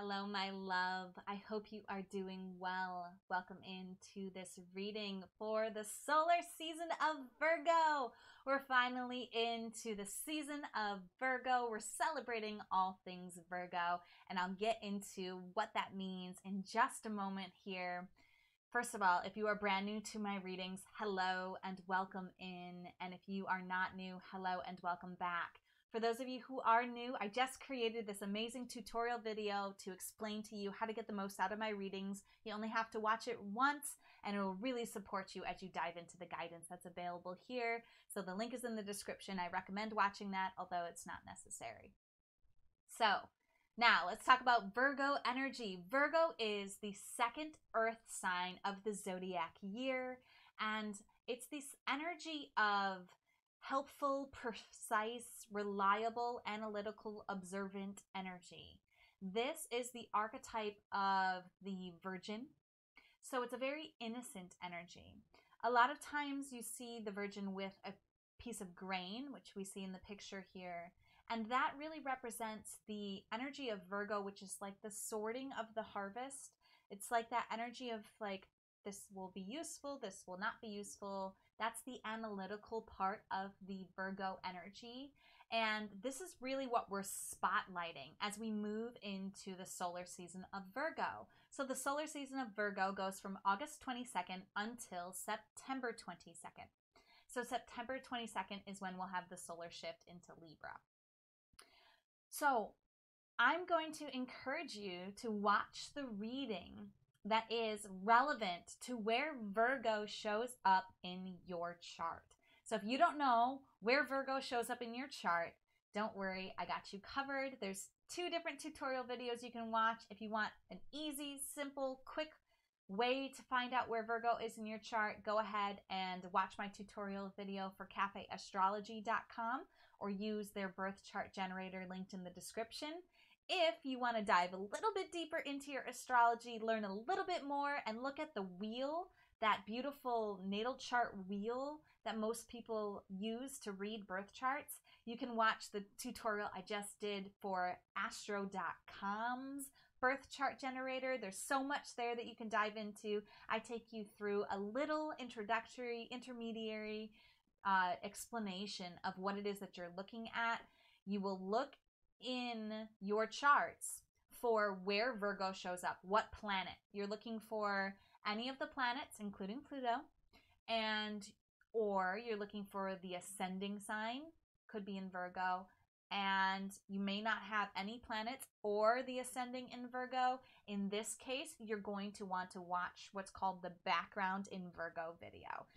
Hello, my love. I hope you are doing well. Welcome into this reading for the solar season of Virgo. We're finally into the season of Virgo. We're celebrating all things Virgo, and I'll get into what that means in just a moment here. First of all, if you are brand new to my readings, hello and welcome in. And if you are not new, hello and welcome back. For those of you who are new, I just created this amazing tutorial video to explain to you how to get the most out of my readings. You only have to watch it once, and it will really support you as you dive into the guidance that's available here. So the link is in the description. I recommend watching that, although it's not necessary. So now let's talk about Virgo energy. Virgo is the second earth sign of the zodiac year, and it's this energy of helpful, precise, reliable, analytical, observant energy. This is the archetype of the Virgin, so it's a very innocent energy. A lot of times you see the Virgin with a piece of grain, which we see in the picture here, and that really represents the energy of Virgo, which is like the sorting of the harvest. It's like that energy of like, this will be useful, this will not be useful. That's the analytical part of the Virgo energy. And this is really what we're spotlighting as we move into the solar season of Virgo. So the solar season of Virgo goes from August 22nd until September 22nd. So September 22nd is when we'll have the solar shift into Libra. So I'm going to encourage you to watch the reading that is relevant to where Virgo shows up in your chart. So if you don't know where Virgo shows up in your chart, don't worry, I got you covered. There's 2 different tutorial videos you can watch. If you want an easy, simple, quick way to find out where Virgo is in your chart, go ahead and watch my tutorial video for cafeastrology.com or use their birth chart generator linked in the description. If you want to dive a little bit deeper into your astrology, learn a little bit more, and look at the wheel, that beautiful natal chart wheel that most people use to read birth charts, you can watch the tutorial I just did for astro.com's birth chart generator. There's so much there that you can dive into. I take you through a little introductory, intermediary explanation of what it is that you're looking at. You will look in your charts for where Virgo shows up, what planet. You're looking for any of the planets, including Pluto, or you're looking for the ascending sign, could be in Virgo, and you may not have any planets or the ascending in Virgo. In this case, you're going to want to watch what's called the background in Virgo video.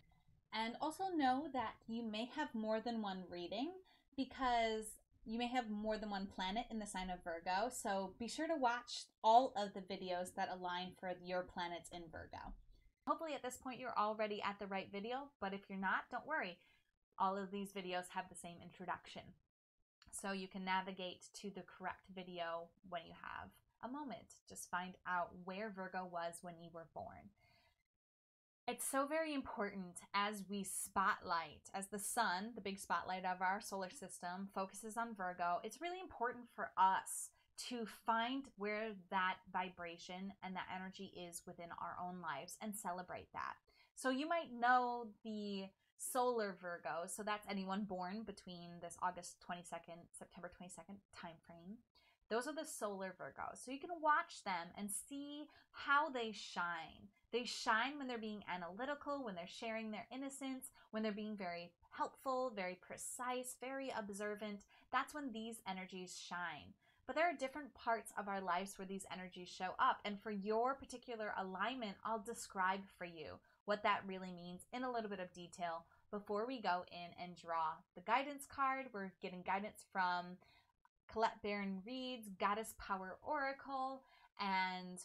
And also know that you may have more than one reading because you may have more than one planet in the sign of Virgo, so be sure to watch all of the videos that align for your planets in Virgo. Hopefully at this point you're already at the right video, but if you're not, don't worry. All of these videos have the same introduction, so you can navigate to the correct video when you have a moment. Just find out where Virgo was when you were born. It's so very important as we spotlight, as the sun, the big spotlight of our solar system, focuses on Virgo, it's really important for us to find where that vibration and that energy is within our own lives and celebrate that. So you might know the solar Virgo, so that's anyone born between this August 22nd, September 22nd time frame. Those are the solar Virgos. So you can watch them and see how they shine. They shine when they're being analytical, when they're sharing their innocence, when they're being very helpful, very precise, very observant. That's when these energies shine. But there are different parts of our lives where these energies show up. And for your particular alignment, I'll describe for you what that really means in a little bit of detail before we go in and draw the guidance card. We're getting guidance from Colette Baron-Reid's Goddess Power Oracle, and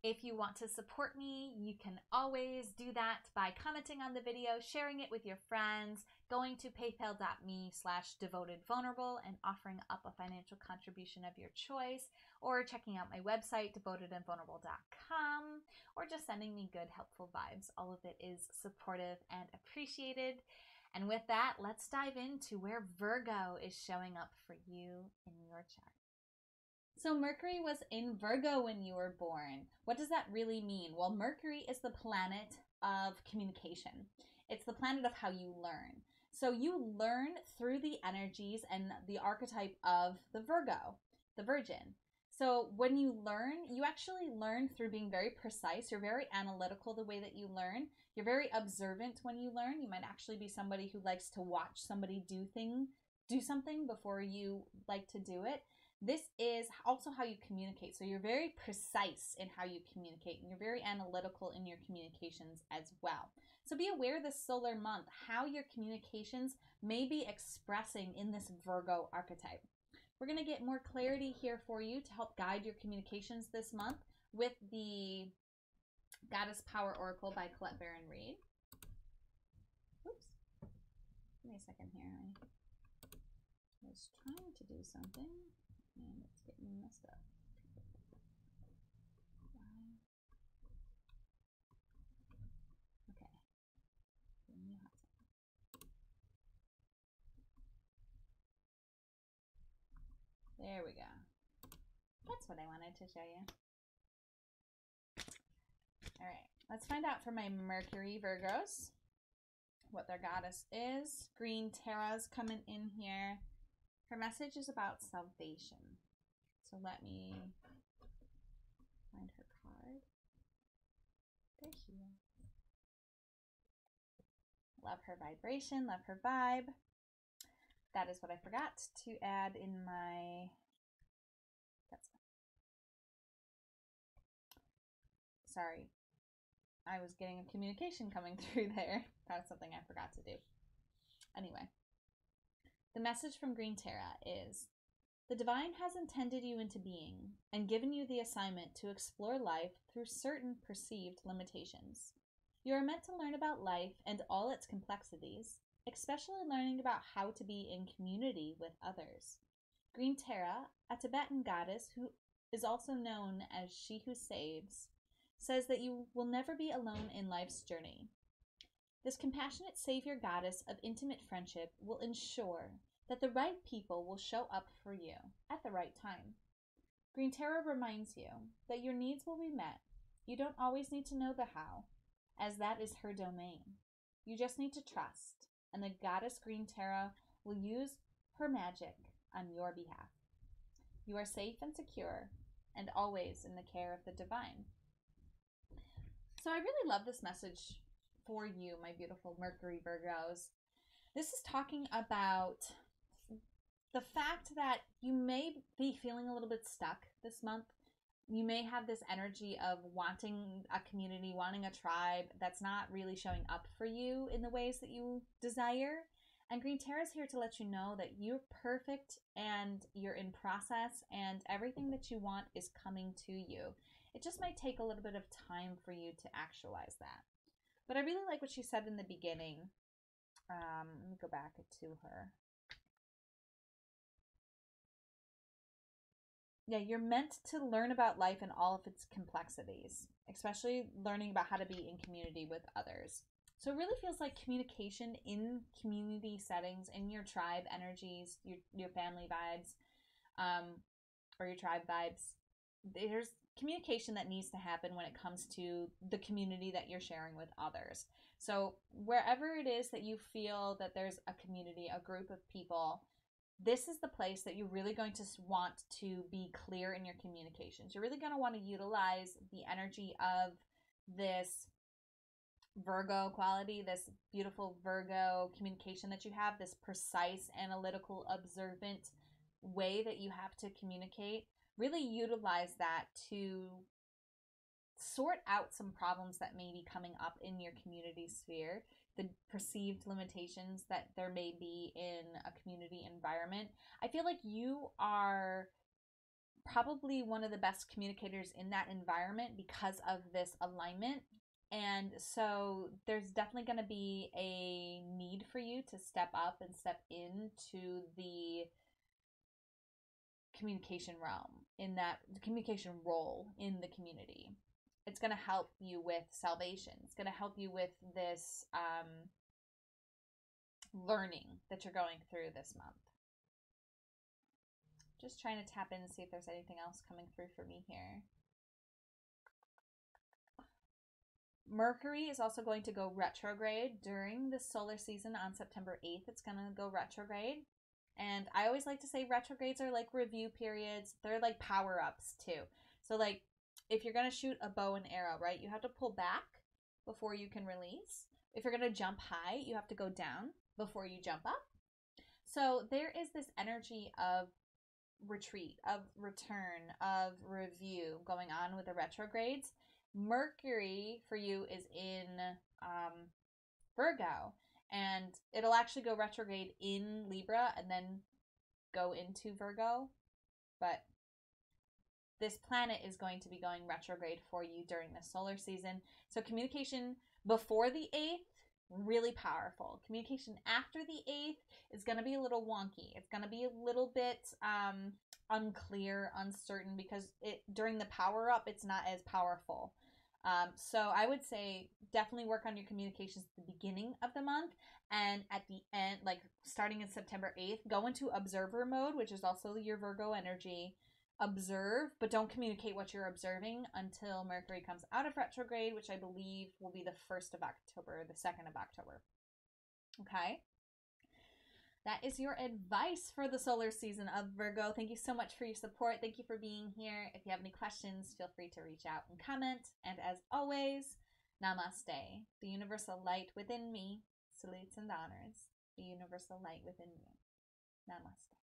if you want to support me, you can always do that by commenting on the video, sharing it with your friends, going to paypal.me/devotedvulnerable and offering up a financial contribution of your choice, or checking out my website, devotedandvulnerable.com, or just sending me good, helpful vibes. All of it is supportive and appreciated. And with that, let's dive into where Virgo is showing up for you in your chart. So Mercury was in Virgo when you were born. What does that really mean? Well, Mercury is the planet of communication. It's the planet of how you learn. So you learn through the energies and the archetype of the Virgo, the Virgin. So when you learn, you actually learn through being very precise. You're very analytical the way that you learn. You're very observant when you learn. You might actually be somebody who likes to watch somebody do something before you like to do it. This is also how you communicate. So you're very precise in how you communicate, and you're very analytical in your communications as well. So be aware this solar month how your communications may be expressing in this Virgo archetype. We're going to get more clarity here for you to help guide your communications this month with the Goddess Power Oracle by Colette Baron-Reid. Oops. Give me a second here. I was trying to do something and it's getting messed up. Okay. There we go. That's what I wanted to show you. All right, let's find out for my Mercury Virgos what their goddess is. Green Tara's coming in here. Her message is about salvation. So let me find her card. There she is. Love her vibration, love her vibe. That is what I forgot to add in my... Sorry. I was getting a communication coming through there. That's something I forgot to do. Anyway. The message from Green Tara is, the divine has intended you into being and given you the assignment to explore life through certain perceived limitations. You are meant to learn about life and all its complexities, especially learning about how to be in community with others. Green Tara, a Tibetan goddess who is also known as She Who Saves, says that you will never be alone in life's journey. This compassionate savior goddess of intimate friendship will ensure that the right people will show up for you at the right time. Green Tara reminds you that your needs will be met. You don't always need to know the how, as that is her domain. You just need to trust, and the goddess Green Tara will use her magic on your behalf. You are safe and secure, and always in the care of the divine. So I really love this message for you, my beautiful Mercury Virgos. This is talking about the fact that you may be feeling a little bit stuck this month. You may have this energy of wanting a community, wanting a tribe that's not really showing up for you in the ways that you desire. And Green Tara is here to let you know that you're perfect and you're in process and everything that you want is coming to you. It just might take a little bit of time for you to actualize that. But I really like what she said in the beginning. Let me go back to her. Yeah, you're meant to learn about life and all of its complexities, especially learning about how to be in community with others. So it really feels like communication in community settings, in your tribe energies, your family vibes, or your tribe vibes. There's communication that needs to happen when it comes to the community that you're sharing with others. So wherever it is that you feel that there's a community, a group of people, this is the place that you're really going to want to be clear in your communications. You're really going to want to utilize the energy of this Virgo quality, this beautiful Virgo communication that you have, this precise, analytical, observant way that you have to communicate. Really utilize that to sort out some problems that may be coming up in your community sphere, the perceived limitations that there may be in a community environment. I feel like you are probably one of the best communicators in that environment because of this alignment. And so there's definitely going to be a need for you to step up and step into the communication realm, in that communication role in the community. It's going to help you with salvation. It's going to help you with this learning that you're going through this month. Just trying to tap in and see if there's anything else coming through for me here. Mercury is also going to go retrograde during the solar season on September 8th. It's going to go retrograde. And I always like to say retrogrades are like review periods. They're like power-ups too. So like if you're going to shoot a bow and arrow, right, you have to pull back before you can release. If you're going to jump high, you have to go down before you jump up. So there is this energy of retreat, of return, of review going on with the retrogrades. Mercury for you is in Virgo, and it'll actually go retrograde in Libra and then go into Virgo. But this planet is going to be going retrograde for you during the solar season. So communication before the 8th, really powerful. Communication after the 8th is going to be a little wonky. It's going to be a little bit unclear, uncertain, because during the power up, it's not as powerful. So I would say definitely work on your communications at the beginning of the month, and at the end, like starting in September 8th, go into observer mode, which is also your Virgo energy. Observe, but don't communicate what you're observing until Mercury comes out of retrograde, which I believe will be the 1st of October, the 2nd of October. Okay? That is your advice for the solar season of Virgo. Thank you so much for your support. Thank you for being here. If you have any questions, feel free to reach out and comment. And as always, namaste. The universal light within me salutes and honors the universal light within you. Namaste.